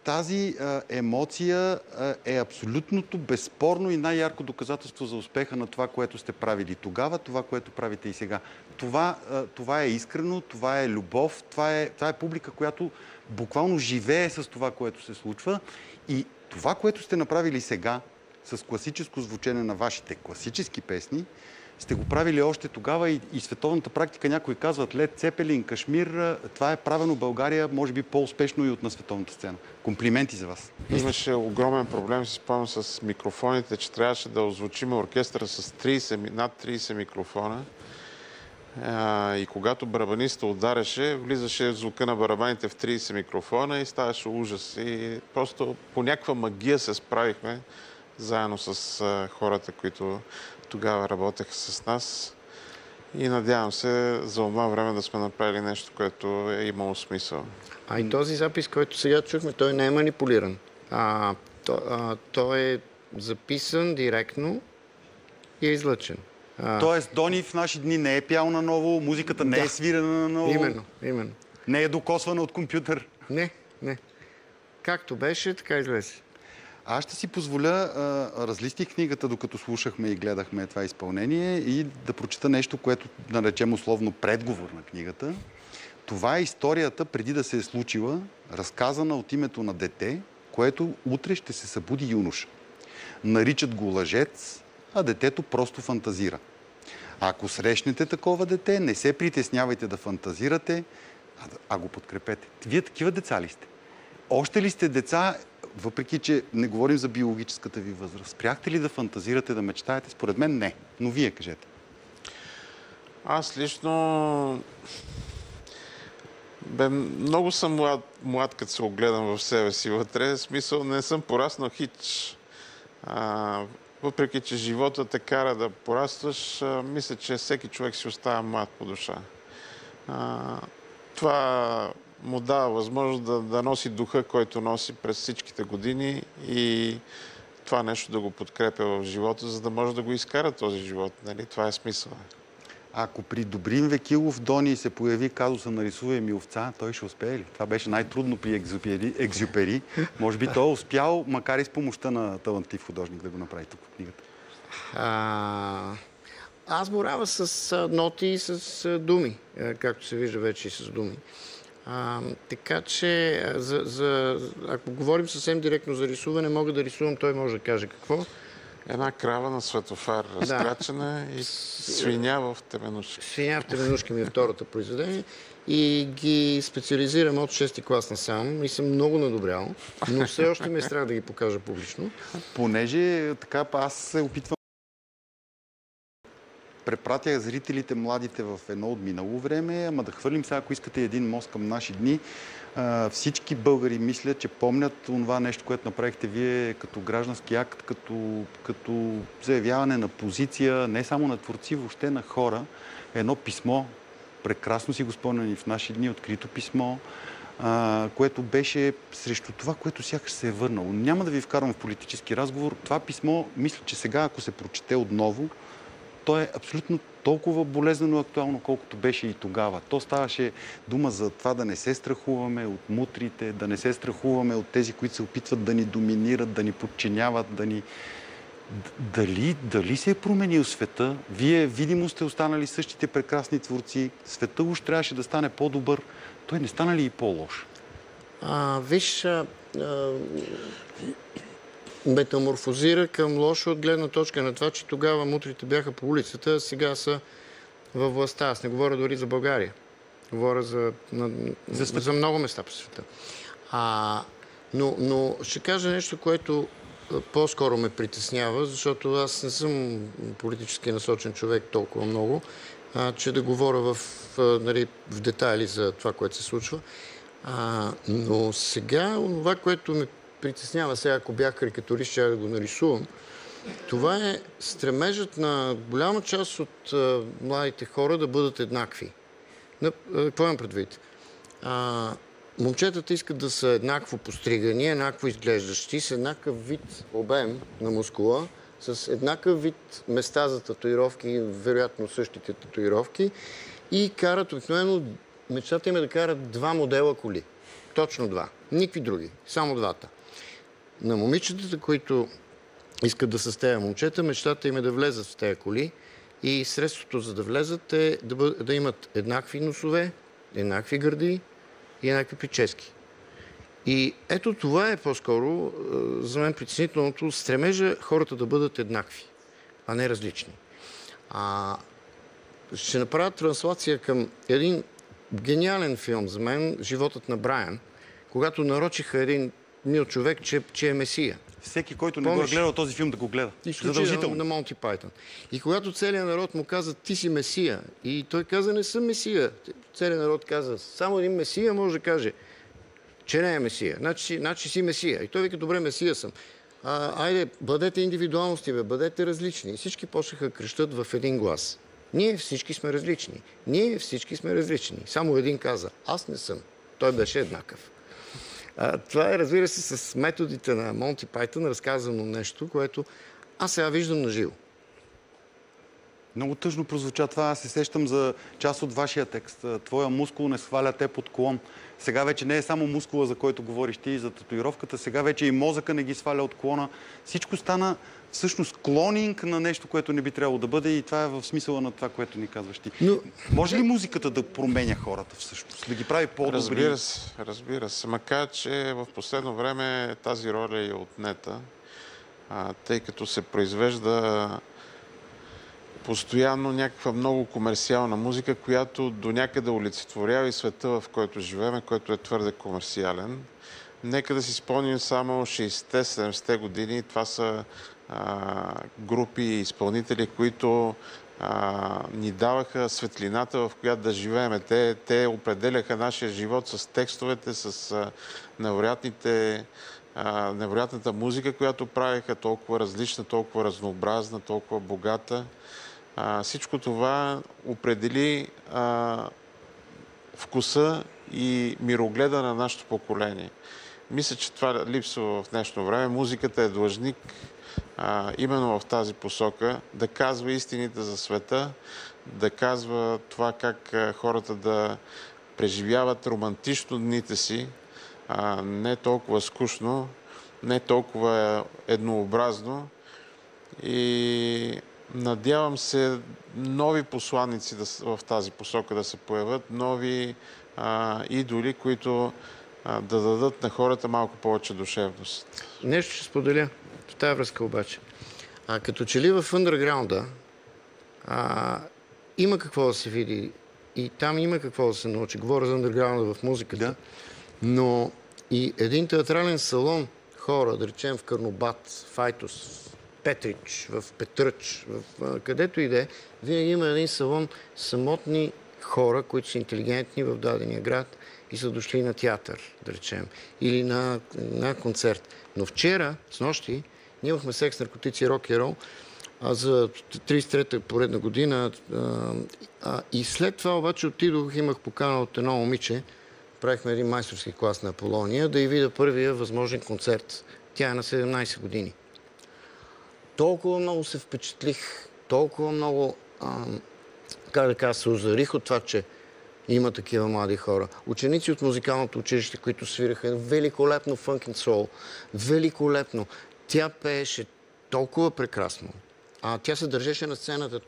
Тази емоция е абсолютното, безспорно и най-ярко доказателство за успеха на това, което сте правили тогава, това, което правите и сега. Това е искрено, това е любов, това е публика, която буквално живее с това, което се случва. И това, което сте направили сега, с класическо звучене на вашите класически песни, сте го правили още тогава и световната практика, някои казват Лед Цепелин, Кашмир, това е правено в България, може би по-успешно и от на световната сцена. Комплименти за вас. Имаше огромен проблем, си спомням, с микрофоните, че трябваше да озвучим оркестъра с над 30 микрофона. И когато барабаниста удареше, влизаше звука на барабаните в 30 микрофона и ставаше ужас. И просто по някаква магия се справихме заедно с хората, които тогава работеха с нас. И надявам се за това време да сме направили нещо, което е имало смисъл. И този запис, който сега чухме, той не е манипулиран. Той е записан директно и е излъчен. Тоест Дони в наши дни не е пял наново, музиката не е свирена наново. Именно. Не е докосвана от компютър. Не. Както беше, така излезе. Аз ще си позволя, разлистих книгата, докато слушахме и гледахме това изпълнение и да прочита нещо, което наречем условно предговор на книгата. Това е историята преди да се е случила, разказана от името на дете, което утре ще се събуди юноша. Наричат го лъжец, а детето просто фантазира. Ако срещнете такова дете, не се притеснявайте да фантазирате, а го подкрепете. Вие такива деца ли сте? Още ли сте деца, въпреки че не говорим за биологическата ви възраст? Спряхте ли да фантазирате, да мечтаете? Според мен не. Но вие кажете. Аз лично много съм млад, като се огледам в себе си вътре. В смисъл, не съм пораснал хич. Въпреки че живота те кара да порастваш, мисля, че всеки човек си остава млад по душа. Това му дава възможност да носи духа, който носи през всичките години и това нещо да го подкрепя в живота, за да може да го изкара този живот. Нали? Това е смисъл. Ако при Добрин Векилов Дони се появи казуса "Нарисувай ми овца", той ще успее ли? Това беше най-трудно при Екзюпери. Може би той е успял, макар и с помощта на талантлив художник, да го направи тук в книгата. Аз боравя с ноти и с думи, както се вижда вече и с думи. Така че, ако говорим съвсем директно за рисуване, мога да рисувам, той може да каже какво. Една крава на светофар, разкрачена и свиня в теменушки. Свиня в теменушки ми е второто произведение. и ги специализирам от 6-ти клас насам и съм много надобрял, но все още ме е страх да ги покажа публично. Понеже така аз се опитвам препратя зрителите, младите в едно от минало време, ама да хвърлим сега, ако искате, един мост към наши дни. Всички българи мислят, че помнят това нещо, което направихте вие като граждански акт, като заявяване на позиция, не само на творци, въобще на хора. Едно писмо, прекрасно си го спомням и в наши дни, открито писмо, което беше срещу това, което сякаш се е върнало. Няма да ви вкарвам в политически разговор. Това писмо, мисля, че сега, ако се прочете отново, то е абсолютно толкова болезнено актуално, колкото беше и тогава. То ставаше дума за това да не се страхуваме от мутрите, да не се страхуваме от тези, които се опитват да ни доминират, да ни подчиняват, да ни... Дали се е променил света? Вие видимо сте останали същите прекрасни творци. Света уж трябваше да стане по-добър. Той не стана ли и по-лош? Виж, метаморфозира към лошо от гледна точка на това, че тогава мутрите бяха по улицата, а сега са във властта. Аз не говоря дори за България. Говоря за много места по света. Но ще кажа нещо, което по-скоро ме притеснява, защото аз не съм политически насочен човек толкова много, че да говоря в детайли за това, което се случва. Но сега, това, което ме притеснява сега, ако бях карикатурист, ще да го нарисувам, това е стремежът на голяма част от младите хора да бъдат еднакви. Какво имам предвид? Момчетата искат да са еднакво постригани, еднакво изглеждащи, с еднакъв вид обем на мускула, с еднакъв вид места за татуировки, вероятно същите татуировки, и карат обикновено, мечтата им е да карат 2 модела коли. Точно 2. Никакви други. Само 2-та. На момичетата, които искат да са с тези момчета, мечтата им е да влезат в тези коли и средството за да влезат е да имат еднакви носове, еднакви гърди и еднакви прически. И ето това е по-скоро за мен притеснителното, стремежа хората да бъдат еднакви, а не различни. Ще направя транслация към един гениален филм за мен, Животът на Брайан, когато нарочиха един мил човек, че е месия. Всеки, който не го е гледал този филм, да го гледа. Задължително. На Монти Пайтън. И когато целият народ му каза, ти си месия, и той каза, не съм месия. Целият народ каза, само един месия може да каже, че не е месия. Значи си месия. И той вика, добре, месия съм. Айде, бъдете индивидуалности, бъдете различни. И всички почнаха крещат в един глас. Ние всички сме различни. Ние всички сме различни. Само един каза, аз не съм. Той беше еднакъв. Това е, разбира се, с методите на Монти Пайтън разказано нещо, което аз сега виждам на живо. Много тъжно прозвуча това. Аз се сещам за част от вашия текст. Твоя мускул не сваля те под колон. Сега вече не е само мускула, за който говориш ти, за татуировката. Сега вече и мозъка не ги сваля от колона. Всичко стана всъщност клонинг на нещо, което не би трябвало да бъде, и това е в смисъла на това, което ни казваш ти. Може ли музиката да променя хората всъщност? Да ги прави по-добри? Разбира се. Макар, че в последно време тази роля е отнета, тъй като се произвежда постоянно някаква много комерциална музика, която до някъде олицетворява и света, в който живеем, който е твърде комерциален. Нека да си спомним само 60-те, 70-те години. Това са групи и изпълнители, които ни даваха светлината, в която да живеем. Те определяха нашия живот с текстовете, с невероятната музика, която правиха, толкова различна, толкова разнообразна, толкова богата. Всичко това определи вкуса и мирогледа на нашето поколение. Мисля, че това липсва в днешно време. Музиката е длъжник именно в тази посока да казва истините за света, да казва това как хората да преживяват романтично дните си, не толкова скучно, не толкова еднообразно. И надявам се нови посланици в тази посока да се появят, нови идоли, които да дадат на хората малко повече душевност. Нещо ще споделя в тази връзка обаче. Като че ли в ъндърграунда има какво да се види и там има какво да се научи. Говоря за андерграунда в музиката. Но и един театрален салон, хора, да речем в Карнобат, в Айтос, Петрич, в Петръч, където и да е, винаги има един салон самотни хора, които са интелигентни в дадения град и са дошли на театър, да речем, или на концерт. Но вчера, с нощи, ние имахме секс, наркотици, рок и рол за 33-та поредна година и след това обаче отидох, имах покана от едно момиче, правихме един майсторски клас на Аполония, да й видя първия възможен концерт. Тя е на 17 години. Толкова много се впечатлих, толкова много, как да кажа, се озарих от това, че има такива млади хора. Ученици от музикалното училище, които свираха великолепно фънк н сол, великолепно. Тя пееше толкова прекрасно. Тя се държеше на сцената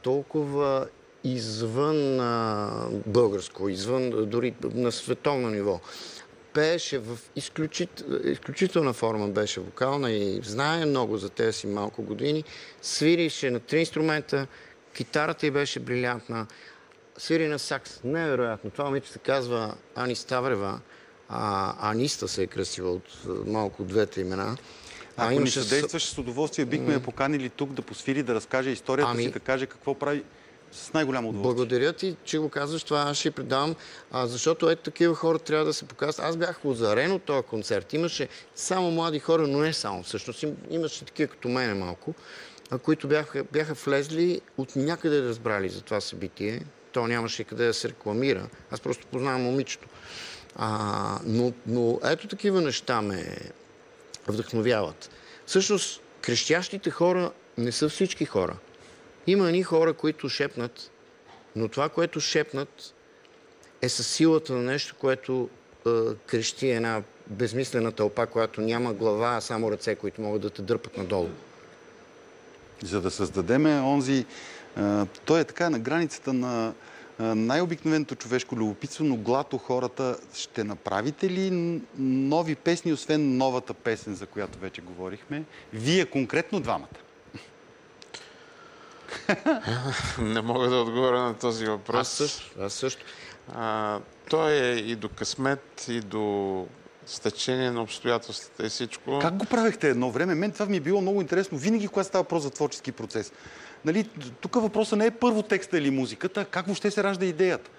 толкова извън българско, извън дори на световно ниво. Пееше в изключителна форма, беше вокална и знае много за тези си малко години. Свирише на 3 инструмента, китарата й беше брилянтна, свири на сакс. Невероятно. Това момиче се казва Ани Ставрева, Аниста се е кръстила от малко двете имена. Ако ни съдействаше с удоволствие, бихме я поканили тук да посвири, да разкаже историята си, да каже какво прави с най-голямо удоволствие. Благодаря ти, че го казваш това. Аз ще й предавам, защото ето такива хора трябва да се показват. Аз бях озарен от този концерт. Имаше само млади хора, но не само. Всъщност имаше такива като мене малко, които бяха влезли от някъде разбрали за това събитие. То нямаше къде да се рекламира. Аз просто познавам момичето. Но ето такива неща ме вдъхновяват. Всъщност, крещящите хора не са всички хора. Има едни хора, които шепнат, но това, което шепнат, е със силата на нещо, което крещи една безмислена тълпа, която няма глава, а само ръце, които могат да те дърпат надолу. За да създадеме онзи... той е така на границата на най-обикновеното човешко любопитство, но глад у хората. Ще направите ли нови песни, освен новата песен, за която вече говорихме? Вие конкретно двамата. Не мога да отговоря на този въпрос. Аз също. Той е и до късмет, и до стечение на обстоятелствата и всичко. Как го правихте едно време? Мен това ми е било много интересно. Винаги, когато става въпрос за творчески процес. Нали, тук въпросът не е първо текста или музиката, а как въобще се ражда идеята.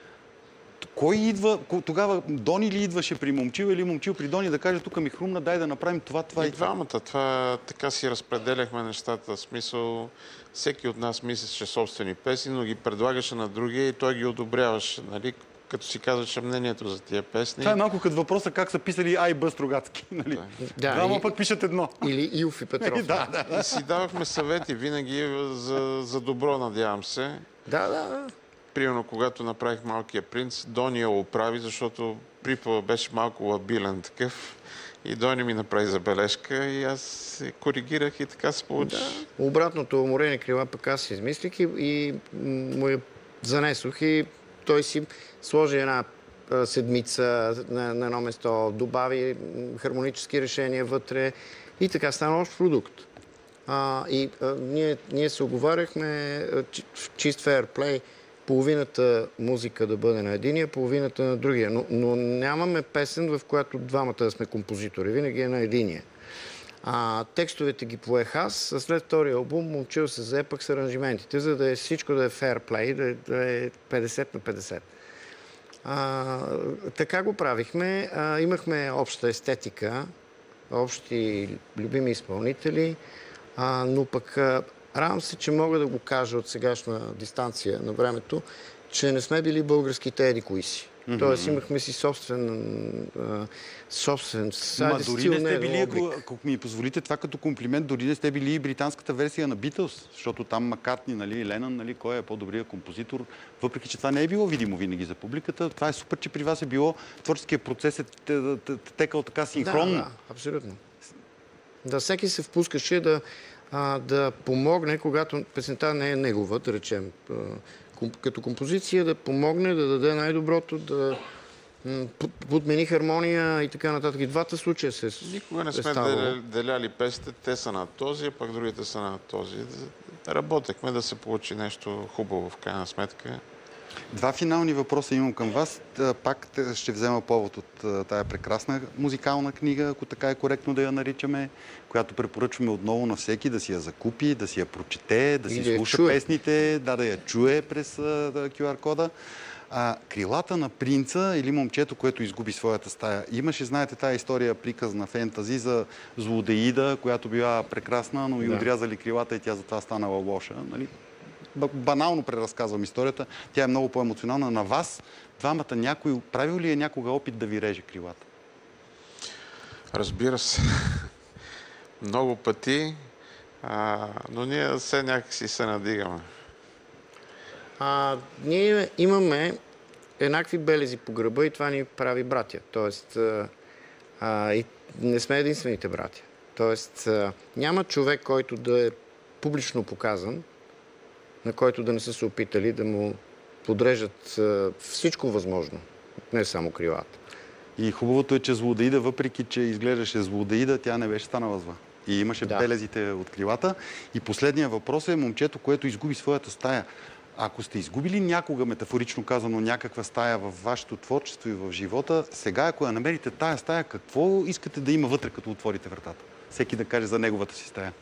Кой идва, тогава Дони ли идваше при Момчил или Момчил при Дони да каже, тук ми хрумна, дай да направим това и двамата. Това така си разпределяхме нещата. В смисъл, всеки от нас мислеше собствени песни, но ги предлагаше на другия и той ги одобряваше, нали? Като си казваше мнението за тия песни. Това е малко като въпроса как са писали А и Б Стругацки. Нали? Двама пък пишат едно. Или Илф и Петров. И си давахме съвети винаги за добро, надявам се. Да. Примерно, когато направих Малкия принц, Дони я оправи, защото припъва беше малко лабилен такъв. И Дони ми направи забележка и аз се коригирах и така се получи. Да. Обратното уморени крила пък аз си измислих и му я занесох и той си сложи една седмица на едно место, добави хармонически решения вътре и така стана общ продукт. Ние се оговаряхме в чист фейрплей половината музика да бъде на единия, половината на другия. Но нямаме песен, в която двамата да сме композитори. Винаги е на единия. Текстовете ги поех аз, а след втория албум Момчил се зае пък с аранжиментите, за да е всичко да е фейрплей, да е 50 на 50. Така го правихме. Имахме обща естетика, общи любими изпълнители, но пък радвам се, че мога да го кажа от сегашна дистанция на времето, че не сме били българските еди кои си. Тоест имахме си собствен дори не сте били, ако ми позволите това като комплимент, дори не сте били и британската версия на Битълс, защото там Маккартни, нали, и Ленън, нали, кой е по-добрият композитор, въпреки че това не е било видимо винаги за публиката. Това е супер, че при вас е било творческият процес е текал така синхронно. Да, абсолютно. Да, всеки се впускаше да помогне, когато песента не е негова, да речем, като композиция, да помогне, да даде най-доброто, да подмени хармония и така нататък. И двата случая се Никога не сме деляли песните, те са на този, а пък другите са на този. Работехме да се получи нещо хубаво в крайна сметка. Два финални въпроса имам към вас. Пак ще взема повод от тая прекрасна музикална книга, ако така е коректно да я наричаме, която препоръчваме отново на всеки да си я закупи, да си я прочете, да си слуша песните, да я чуе през QR-кода. Крилата на принца или момчето, което изгуби своята стая. Имаше, знаете, тая история приказна фентази за злодеида, която била прекрасна, но и отрязали крилата и тя затова станала лоша. Нали? Банално преразказвам историята. Тя е много по-емоционална. На вас, двамата, някой правил ли е някога опит да ви реже крилата? Разбира се. Много пъти, но ние все някакси се надигаме. Ние имаме еднакви белези по гръба и това ни прави братя. Тоест, и не сме единствените братя. Тоест, няма човек, който да е публично показан, на който да не са се опитали да му подрежат всичко възможно, не само крилата. И хубавото е, че злодеида, въпреки че изглеждаше злодеида, тя не беше станала зла. И имаше белезите от крилата. И последния въпрос е момчето, което изгуби своята стая. Ако сте изгубили някога, метафорично казано, някаква стая във вашето творчество и в живота, сега, ако я намерите тая стая, какво искате да има вътре, като отворите вратата? Всеки да каже за неговата си стая.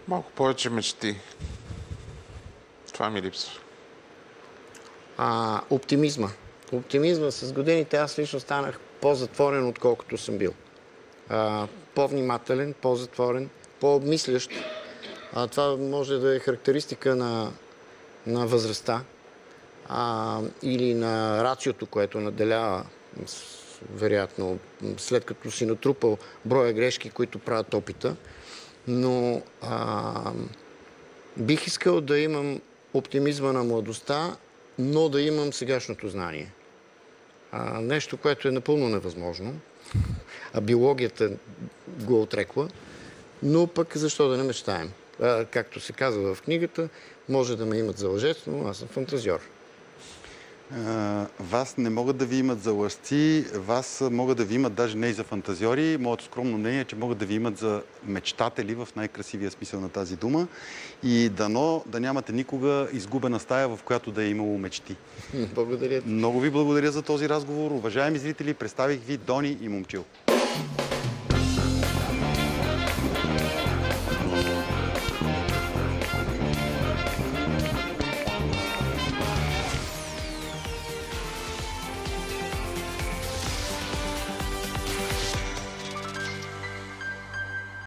Малко повече мечти. Това ми липсва. Оптимизма. Оптимизма. С годините аз лично станах по-затворен, отколкото съм бил. По-внимателен, по-затворен, по-обмислящ. Това може да е характеристика на възрастта или на рациото, което наделява, вероятно, след като си натрупал броя грешки, които правят опита. Но бих искал да имам оптимизма на младостта, но да имам сегашното знание. Нещо, което е напълно невъзможно. Биологията го отрекла, но пък защо да не мечтаем? Както се казва в книгата, може да ме имат за лъжец, но аз съм фантазиор. Вас не могат да ви имат за лъжци, вас могат да ви имат даже не и за фантазиори. Моето скромно мнение е, че могат да ви имат за мечтатели в най-красивия смисъл на тази дума. И дано да нямате никога изгубена стая, в която да е имало мечти. Благодаря ти. Много ви благодаря за този разговор. Уважаеми зрители, представих ви Дони и Момчил.